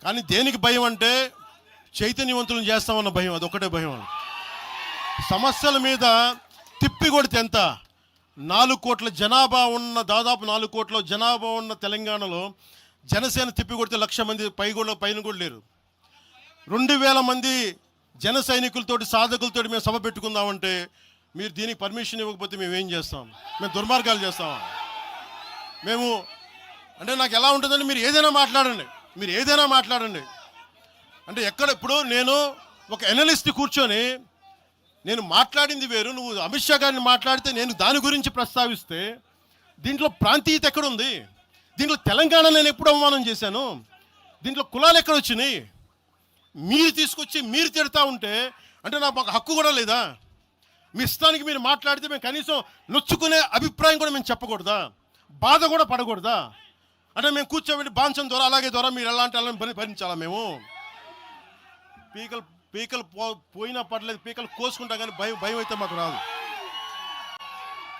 కానీ దేనికి భయం అంటే చైతన్యవంతులను చేస్తామన్న భయం, అదొక్కటే భయం. సమస్యల మీద తిప్పి కొడితే ఎంత? 4 కోట్ల జనాభా ఉన్న, దాదాపు 4 కోట్ల జనాభా ఉన్న తెలంగాణలో జనసేన తిప్పి కొడితే 1,00,000 మంది పైన కూడా లేరు. 2,000 మంది జన సైనికులతోటి, సాధకులతోటి మేము సభ పెట్టుకుందామంటే మీరు దీనికి పర్మిషన్ ఇవ్వకపోతే మేము ఏం చేస్తాం? మేము దుర్మార్గాలు చేస్తామా? మేము అంటే నాకు ఎలా ఉంటుందంటే మీరు ఏదైనా మాట్లాడండి. అంటే ఇప్పుడు నేను ఒక ఎనలిస్ట్ కూర్చొని నేను మాట్లాడింది వేరు, నువ్వు అమిత్ షా గారిని మాట్లాడితే నేను దాని గురించి ప్రస్తావిస్తే దీంట్లో ప్రాంతీయత ఎక్కడుంది? దీంట్లో తెలంగాణ నేను ఎప్పుడు అవమానం చేశాను? దీంట్లో కులాలు ఎక్కడ వచ్చినాయి? మీరు తీసుకొచ్చి మీరు తిడతా ఉంటే అంటే నాకు మాకు హక్కు కూడా లేదా? మీ ఇష్టానికి మీరు మాట్లాడితే మేము కనీసం నొచ్చుకునే అభిప్రాయం కూడా మేము చెప్పకూడదా? బాధ కూడా పడకూడదా? అంటే మేము కూర్చోబెట్టి బాంచం ద్వారా అలాగే ద్వారా మీరు ఎలాంటి వాళ్ళని భరించాలా? మేము పీకలు పోయినా పర్లేదు, పీకలు కోసుకుంటా, కానీ భయం అయితే మాకు రాదు.